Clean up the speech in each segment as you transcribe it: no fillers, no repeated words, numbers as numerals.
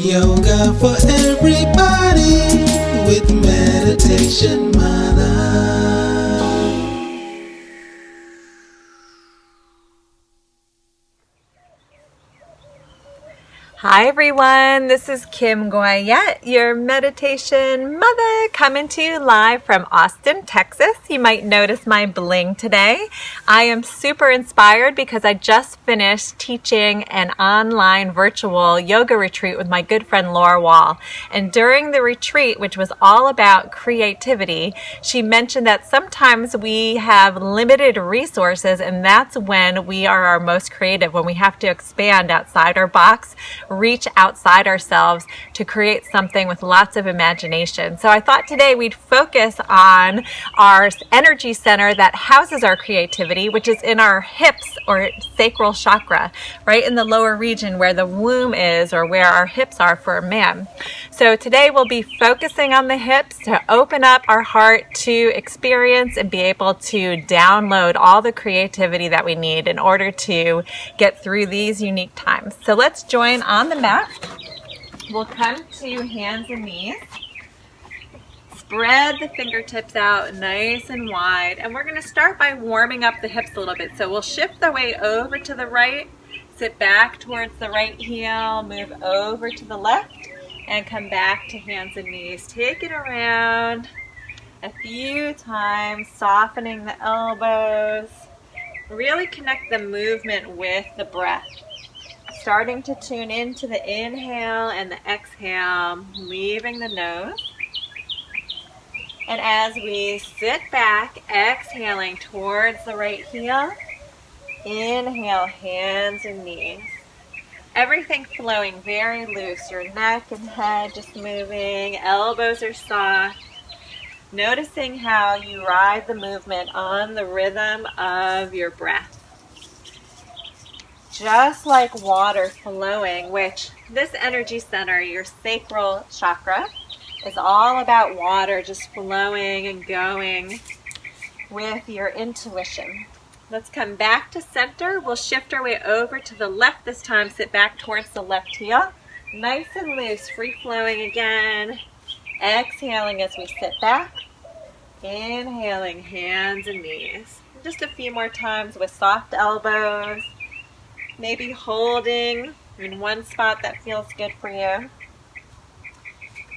Yoga for everybody with Meditation Mutha. Hi everyone, this is Kim Goyette, your Meditation Mother, coming to you live from Austin, Texas. You might notice my bling today. I am super inspired because I just finished teaching an online virtual yoga retreat with my good friend Laura Wall. And during the retreat, which was all about creativity, she mentioned that sometimes we have limited resources, and that's when we are our most creative, when we have to expand outside our box, reach outside ourselves to create something with lots of imagination. So I thought today we'd focus on our energy center that houses our creativity, which is in our hips or sacral chakra, right in the lower region where the womb is, or where our hips are for a man. So today we'll be focusing on the hips to open up our heart to experience and be able to download all the creativity that we need in order to get through these unique times. So let's join on the mat. We'll come to hands and knees. Spread the fingertips out nice and wide. And we're going to start by warming up the hips a little bit. So we'll shift the weight over to the right, sit back towards the right heel, move over to the left, and come back to hands and knees. Take it around a few times, softening the elbows. Really connect the movement with the breath. Starting to tune into the inhale and the exhale, leaving the nose. And as we sit back, exhaling towards the right heel, inhale, hands and knees. Everything flowing very loose, your neck and head just moving, elbows are soft. Noticing how you ride the movement on the rhythm of your breath. Just like water flowing, which this energy center, your sacral chakra, is all about water just flowing and going with your intuition. Let's come back to center. We'll shift our way over to the left this time. Sit back towards the left heel. Nice and loose, free flowing again. Exhaling as we sit back. Inhaling, hands and knees. Just a few more times with soft elbows. Maybe holding in one spot that feels good for you.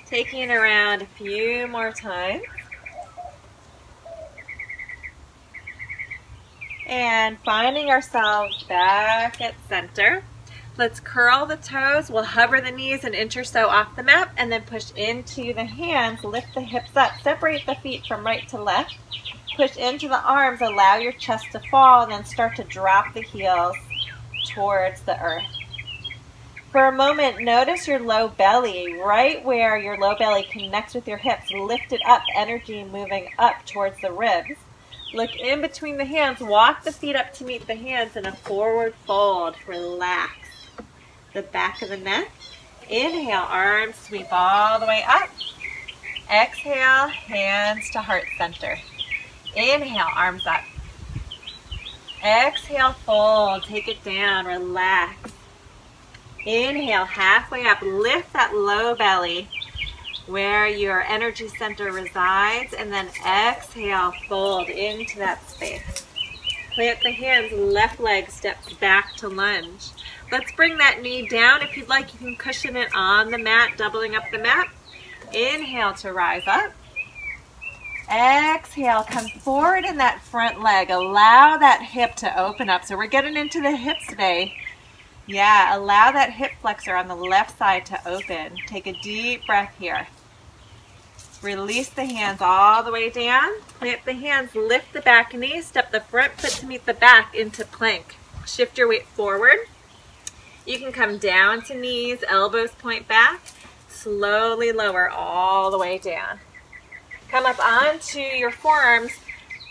Taking it around a few more times. And finding ourselves back at center. Let's curl the toes. We'll hover the knees an inch or so off the mat and then push into the hands. Lift the hips up. Separate the feet from right to left. Push into the arms. Allow your chest to fall and then start to drop the heels towards the earth. For a moment, notice your low belly, right where your low belly connects with your hips. Lift it up, energy moving up towards the ribs. Look in between the hands, walk the feet up to meet the hands in a forward fold. Relax the back of the neck. Inhale, arms sweep all the way up. Exhale, hands to heart center. Inhale, arms up. Exhale, fold, take it down, relax. Inhale, halfway up, lift that low belly where your energy center resides, and then exhale, fold into that space. Plant the hands, left leg steps back to lunge. Let's bring that knee down. If you'd like, you can cushion it on the mat, doubling up the mat. Inhale to rise up. Exhale, come forward in that front leg. Allow that hip to open up. So we're getting into the hips today. Yeah, allow that hip flexor on the left side to open. Take a deep breath here. Release the hands all the way down. Plant the hands, lift the back knee, step the front foot to meet the back into plank. Shift your weight forward. You can come down to knees, elbows point back. Slowly lower all the way down. Come up onto your forearms,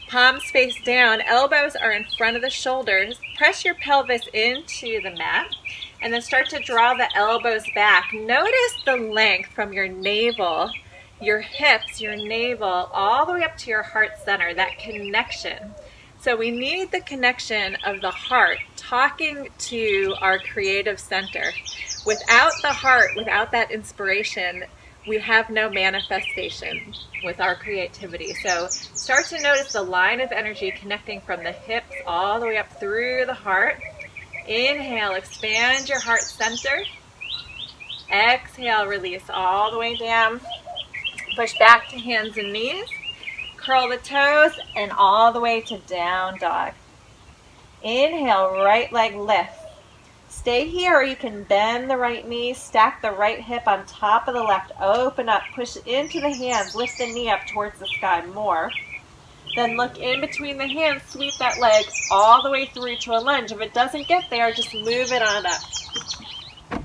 palms face down, elbows are in front of the shoulders. Press your pelvis into the mat and then start to draw the elbows back. Notice the length from your navel, your hips, your navel, all the way up to your heart center, that connection. So we need the connection of the heart talking to our creative center. Without the heart, without that inspiration, we have no manifestation with our creativity. So start to notice the line of energy connecting from the hips all the way up through the heart. Inhale, expand your heart center. Exhale, release all the way down. Push back to hands and knees. Curl the toes and all the way to down dog. Inhale, right leg lifts. Stay here, or you can bend the right knee, stack the right hip on top of the left, open up, push into the hands, lift the knee up towards the sky more. Then look in between the hands, sweep that leg all the way through to a lunge. If it doesn't get there, just move it on up.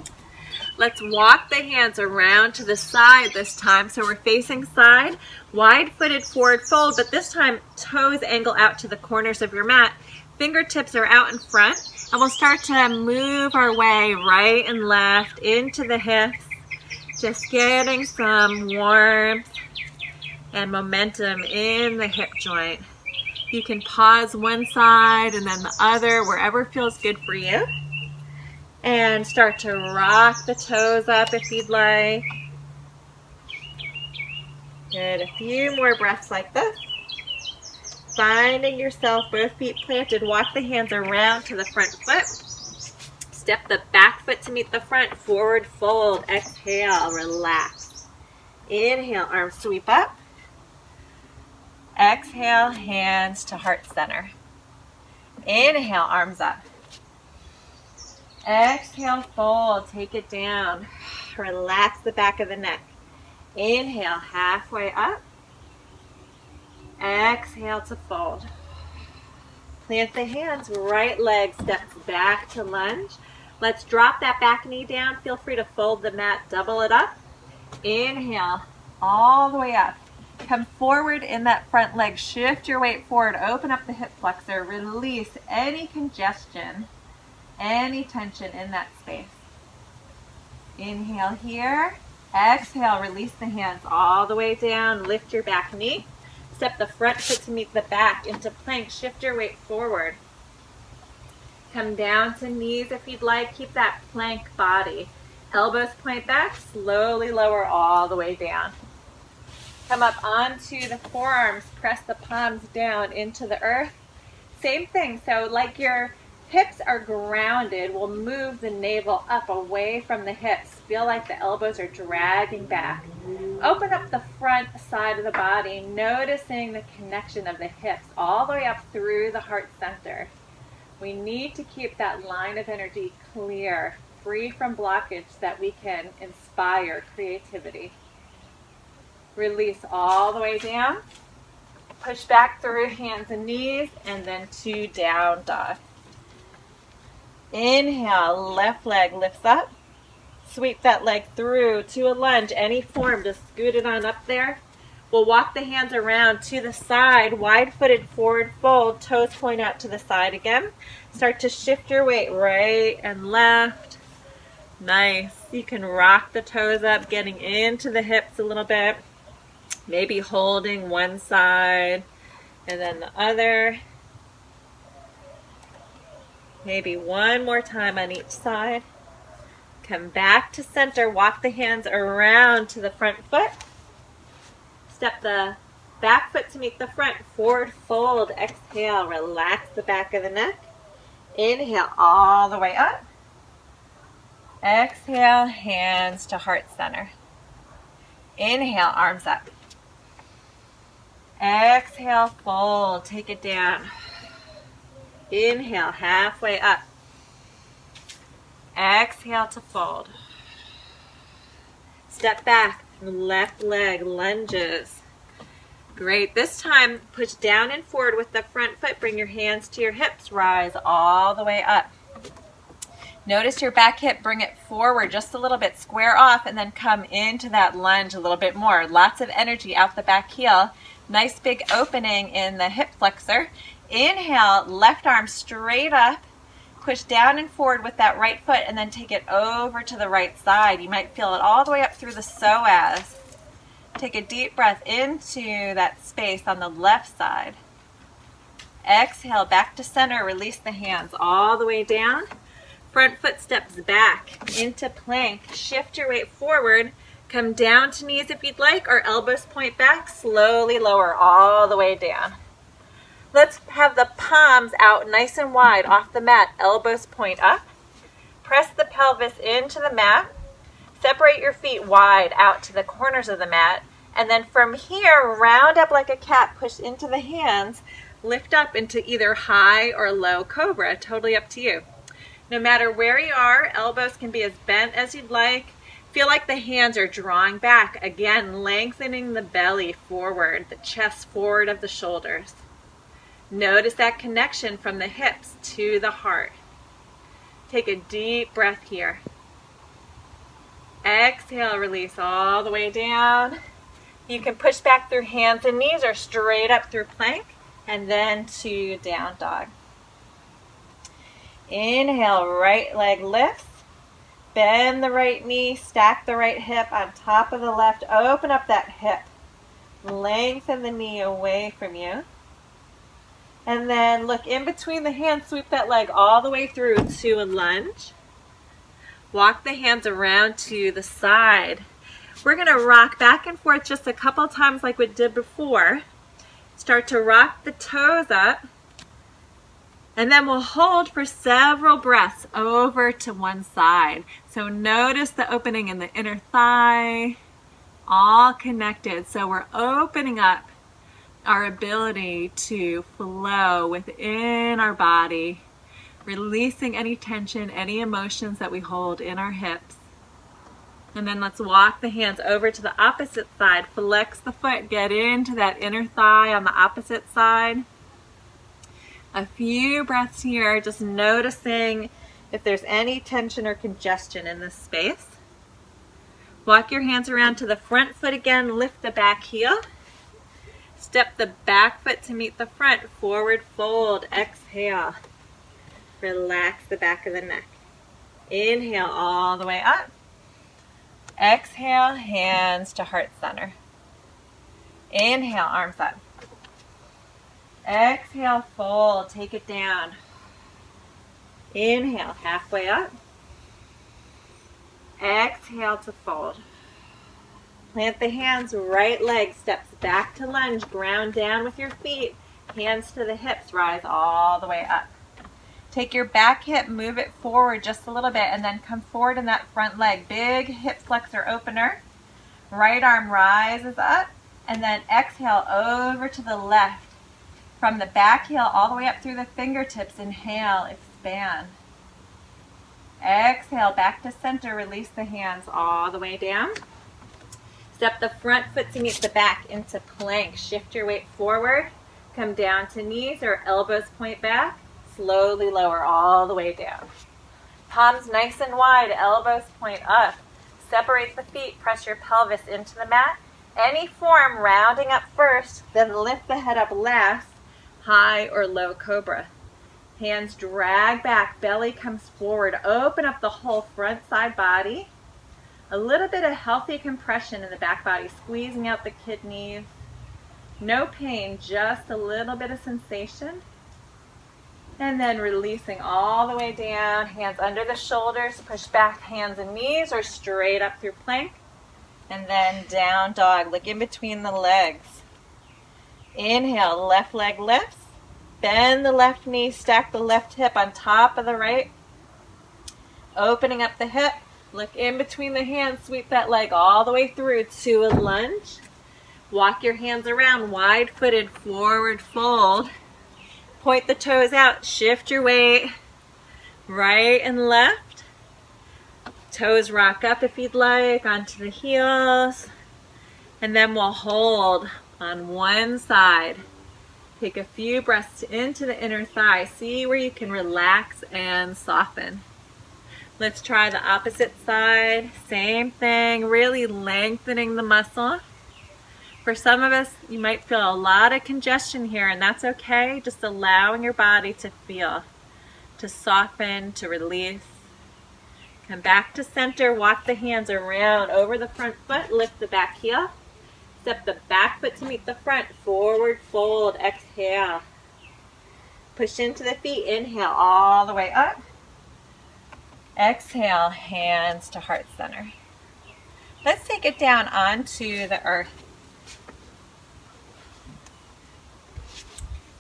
Let's walk the hands around to the side this time. So we're facing side, wide-footed forward fold, but this time toes angle out to the corners of your mat. Fingertips are out in front, and we'll start to move our way right and left into the hips, just getting some warmth and momentum in the hip joint. You can pause one side and then the other, wherever feels good for you. And start to rock the toes up if you'd like. Good, a few more breaths like this. Finding yourself, both feet planted. Walk the hands around to the front foot. Step the back foot to meet the front. Forward fold. Exhale, relax. Inhale, arms sweep up. Exhale, hands to heart center. Inhale, arms up. Exhale, fold, take it down. Relax the back of the neck. Inhale, halfway up. Exhale to fold. Plant the hands, right leg steps back to lunge. Let's drop that back knee down. Feel free to fold the mat, double it up. Inhale, all the way up. Come forward in that front leg. Shift your weight forward. Open up the hip flexor. Release any congestion, any tension in that space. Inhale here. Exhale, release the hands all the way down. Lift your back knee. Step the front foot to meet the back into plank. Shift your weight forward. Come down to knees if you'd like. Keep that plank body. Elbows point back. Slowly lower all the way down. Come up onto the forearms. Press the palms down into the earth. Same thing. So like your hips are grounded, we'll move the navel up away from the hips. Feel like the elbows are dragging back. Open up the front side of the body, noticing the connection of the hips all the way up through the heart center. We need to keep that line of energy clear, free from blockage, so that we can inspire creativity. Release all the way down. Push back through hands and knees, and then to down dog. Inhale, left leg lifts up. Sweep that leg through to a lunge, any form, just scoot it on up there. We'll walk the hands around to the side, wide-footed forward fold, toes point out to the side again. Start to shift your weight right and left. Nice. You can rock the toes up, getting into the hips a little bit. Maybe holding one side and then the other. Maybe one more time on each side. Come back to center. Walk the hands around to the front foot. Step the back foot to meet the front. Forward fold. Exhale. Relax the back of the neck. Inhale all the way up. Exhale, hands to heart center. Inhale, arms up. Exhale, fold. Take it down. Inhale, halfway up. Exhale to fold. Step back, left leg lunges. Great. This time, push down and forward with the front foot. Bring your hands to your hips. Rise all the way up. Notice your back hip. Bring it forward just a little bit. Square off and then come into that lunge a little bit more. Lots of energy out the back heel. Nice big opening in the hip flexor. Inhale, left arm straight up. Push down and forward with that right foot and then take it over to the right side. You might feel it all the way up through the psoas. Take a deep breath into that space on the left side. Exhale, back to center. Release the hands all the way down. Front foot steps back. into plank. Shift your weight forward. Come down to knees if you'd like, or elbows point back. Slowly lower all the way down. Let's have the palms out nice and wide off the mat. Elbows point up. Press the pelvis into the mat. Separate your feet wide out to the corners of the mat. And then from here, round up like a cat, push into the hands, lift up into either high or low cobra, totally up to you. No matter where you are, elbows can be as bent as you'd like. Feel like the hands are drawing back, again, lengthening the belly forward, the chest forward of the shoulders. Notice that connection from the hips to the heart. Take a deep breath here. Exhale, release all the way down. You can push back through hands and knees or straight up through plank, and then to down dog. Inhale, right leg lifts. Bend the right knee, stack the right hip on top of the left. Open up that hip. Lengthen the knee away from you. And then look in between the hands, sweep that leg all the way through to a lunge. Walk the hands around to the side. We're going to rock back and forth just a couple times like we did before. Start to rock the toes up. And then we'll hold for several breaths over to one side. So notice the opening in the inner thigh, all connected. So we're opening up our ability to flow within our body, releasing any tension, any emotions that we hold in our hips. And then let's walk the hands over to the opposite side. Flex the foot, get into that inner thigh on the opposite side. A few breaths here, just noticing if there's any tension or congestion in this space. Walk your hands around to the front foot again, lift the back heel. Step the back foot to meet the front, forward fold, exhale. Relax the back of the neck. Inhale all the way up. Exhale, hands to heart center. Inhale, arms up. Exhale, fold, take it down. Inhale, halfway up. Exhale to fold. Plant the hands, right leg steps back to lunge, ground down with your feet, hands to the hips, rise all the way up. Take your back hip, move it forward just a little bit, and then come forward in that front leg. Big hip flexor opener. Right arm rises up, and then exhale over to the left. From the back heel all the way up through the fingertips, inhale, expand. Exhale, back to center, release the hands all the way down. Step the front foot to meet the back into plank. Shift your weight forward, come down to knees or elbows point back. Slowly lower all the way down. Palms nice and wide, elbows point up. Separate the feet, press your pelvis into the mat. Any form, rounding up first, then lift the head up last. High or low cobra. Hands drag back, belly comes forward. Open up the whole front side body. A little bit of healthy compression in the back body, squeezing out the kidneys. No pain, just a little bit of sensation. And then releasing all the way down, hands under the shoulders, push back hands and knees or straight up through plank. And then down dog, look in between the legs. Inhale, left leg lifts. Bend the left knee, stack the left hip on top of the right. Opening up the hip, look in between the hands, sweep that leg all the way through to a lunge. Walk your hands around, wide-footed, forward fold. Point the toes out, shift your weight, right and left. Toes rock up if you'd like, onto the heels. And then we'll hold on one side. Take a few breaths into the inner thigh. See where you can relax and soften. Let's try the opposite side. Same thing, really lengthening the muscle. For some of us, you might feel a lot of congestion here, and that's okay. Just allowing your body to feel, to soften, to release. Come back to center, walk the hands around over the front foot, lift the back heel. Step the back foot to meet the front, forward fold, exhale. Push into the feet, inhale all the way up. Exhale, hands to heart center. Let's take it down onto the earth.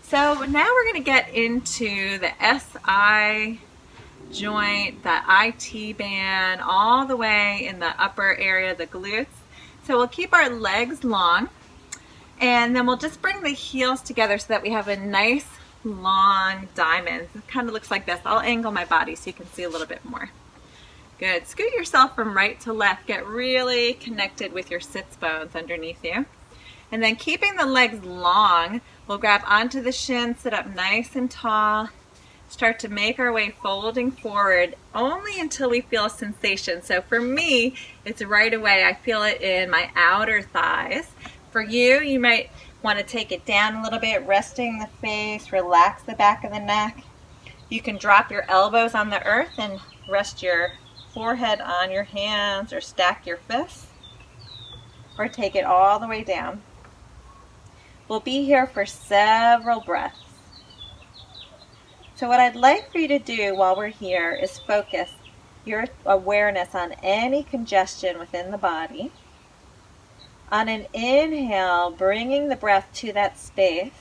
So now we're going to get into the SI joint, the IT band, all the way in the upper area of the glutes. So we'll keep our legs long, and then we'll just bring the heels together so that we have a nice long diamond. It kind of looks like this. I'll angle my body so you can see a little bit more. Good. Scoot yourself from right to left. Get really connected with your sits bones underneath you. And then keeping the legs long, we'll grab onto the shins, sit up nice and tall, start to make our way folding forward only until we feel a sensation. So for me, it's right away. I feel it in my outer thighs. For you, you might want to take it down a little bit, resting the face, relax the back of the neck. You can drop your elbows on the earth and rest your forehead on your hands, or stack your fists, or take it all the way down. We'll be here for several breaths. So what I'd like for you to do while we're here is focus your awareness on any congestion within the body. On an inhale, bringing the breath to that space,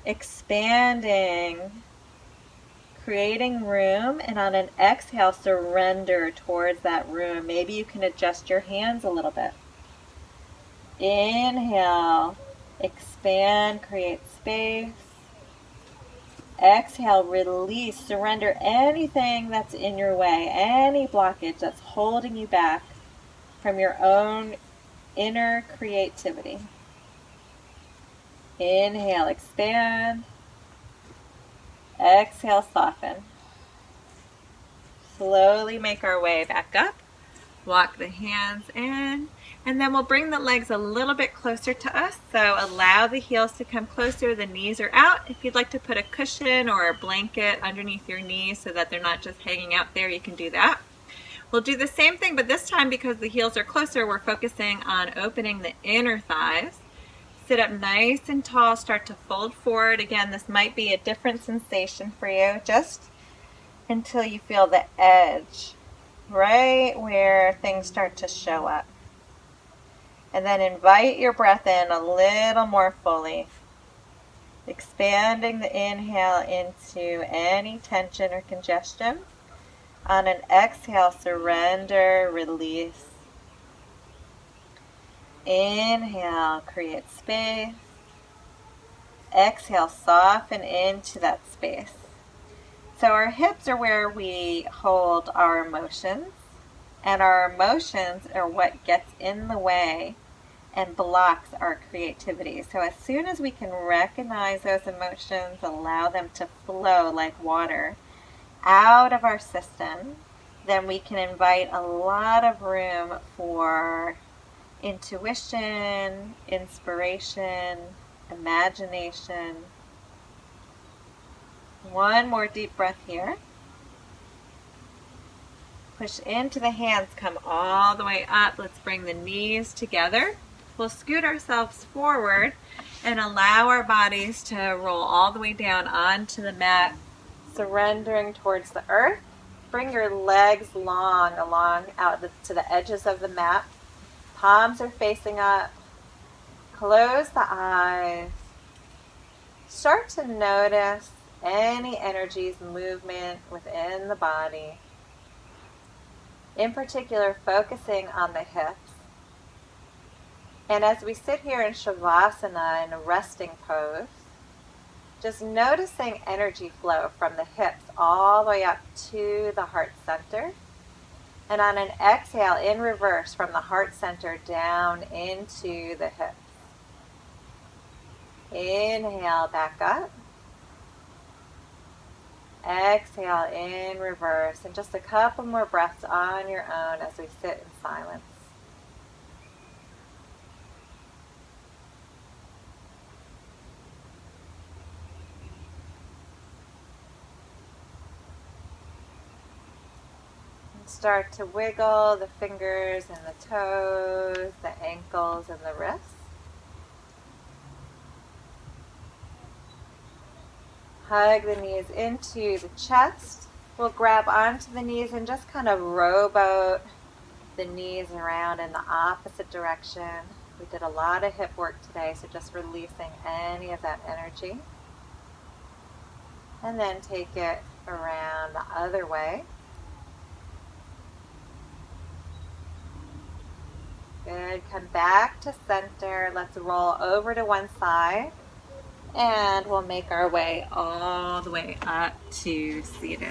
expanding, creating room, and on an exhale, surrender towards that room. Maybe you can adjust your hands a little bit. Inhale, expand, create space. Exhale, release, surrender anything that's in your way, any blockage that's holding you back from your own inner creativity. Inhale, expand. Exhale, soften. Slowly make our way back up. Walk the hands in. And then we'll bring the legs a little bit closer to us. So allow the heels to come closer. The knees are out. If you'd like to put a cushion or a blanket underneath your knees so that they're not just hanging out there, you can do that. We'll do the same thing, but this time because the heels are closer, we're focusing on opening the inner thighs. Sit up nice and tall. Start to fold forward. Again, this might be a different sensation for you, just until you feel the edge, right where things start to show up. And then invite your breath in a little more fully, expanding the inhale into any tension or congestion. On an exhale, surrender, release. Inhale, create space. Exhale, soften into that space. So our hips are where we hold our emotions, and our emotions are what gets in the way and blocks our creativity. So as soon as we can recognize those emotions, allow them to flow like water out of our system, then we can invite a lot of room for intuition, inspiration, imagination. One more deep breath here. Push into the hands, come all the way up. Let's bring the knees together. We'll scoot ourselves forward and allow our bodies to roll all the way down onto the mat, surrendering towards the earth. Bring your legs long along out to the edges of the mat. Palms are facing up. Close the eyes. Start to notice any energies, movement within the body. In particular, focusing on the hips. And as we sit here in Shavasana in a resting pose, just noticing energy flow from the hips all the way up to the heart center. And on an exhale, in reverse, from the heart center down into the hips. Inhale, back up. Exhale, in reverse. And just a couple more breaths on your own as we sit in silence. Start to wiggle the fingers and the toes, the ankles and the wrists. Hug the knees into the chest. We'll grab onto the knees and just kind of rowboat the knees around in the opposite direction. We did a lot of hip work today, so just releasing any of that energy. And then take it around the other way. Good. Come back to center. Let's roll over to one side. And we'll make our way all the way up to seated.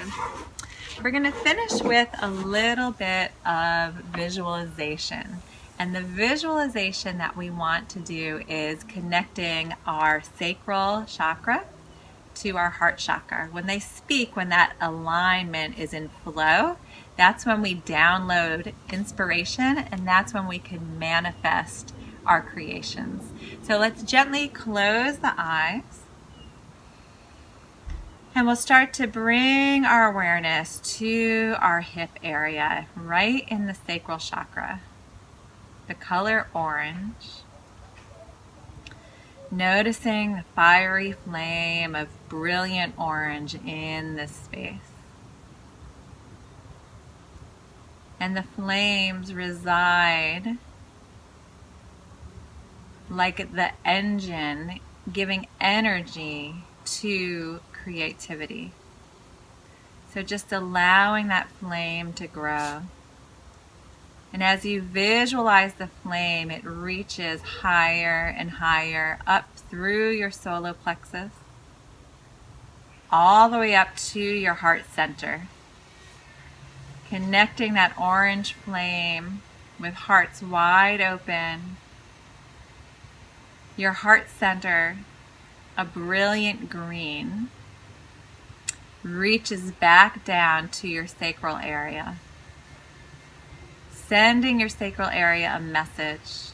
We're going to finish with a little bit of visualization. And the visualization that we want to do is connecting our sacral chakra to our heart chakra. When they speak, when that alignment is in flow, that's when we download inspiration, and that's when we can manifest our creations. So let's gently close the eyes. And we'll start to bring our awareness to our hip area, right in the sacral chakra, the color orange. Noticing the fiery flame of brilliant orange in this space. And the flames reside like the engine giving energy to creativity. So just allowing that flame to grow. And as you visualize the flame, it reaches higher and higher up through your solar plexus, all the way up to your heart center. Connecting that orange flame with hearts wide open. Your heart center, a brilliant green, reaches back down to your sacral area. Sending your sacral area a message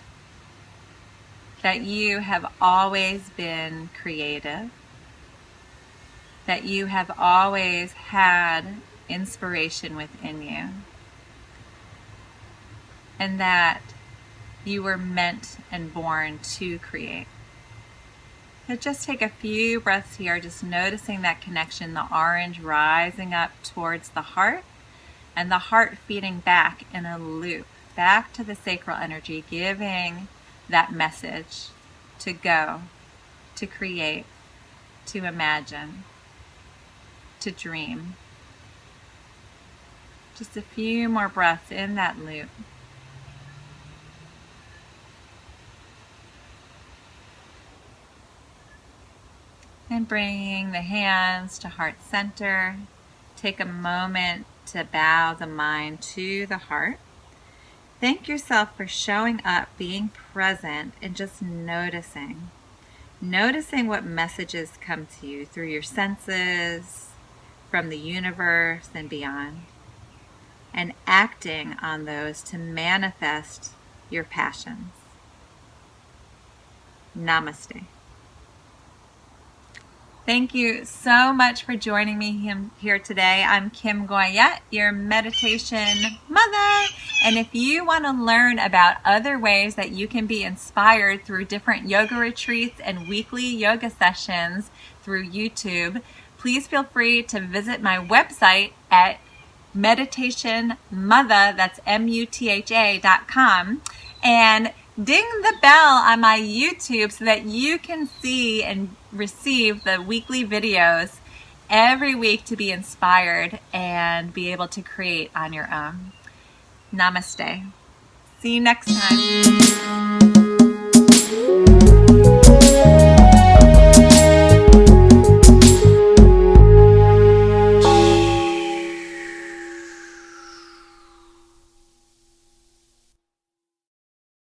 that you have always been creative, that you have always had inspiration within you, and that you were meant and born to create. So just take a few breaths here, just noticing that connection, the orange rising up towards the heart, and the heart feeding back in a loop, back to the sacral energy, giving that message to go, to create, to imagine, to dream. Just a few more breaths in that loop. And bringing the hands to heart center. Take a moment to bow the mind to the heart. Thank yourself for showing up, being present, and just noticing. Noticing what messages come to you through your senses, from the universe and beyond. And acting on those to manifest your passions. Namaste. Thank you so much for joining me here today. I'm Kim Goyette, your meditation mother. And if you want to learn about other ways that you can be inspired through different yoga retreats and weekly yoga sessions through YouTube, please feel free to visit my website at Meditation Mutha, that's MUTHA.com, and ding the bell on my YouTube so that you can see and receive the weekly videos every week to be inspired and be able to create on your own. Namaste. See you next time.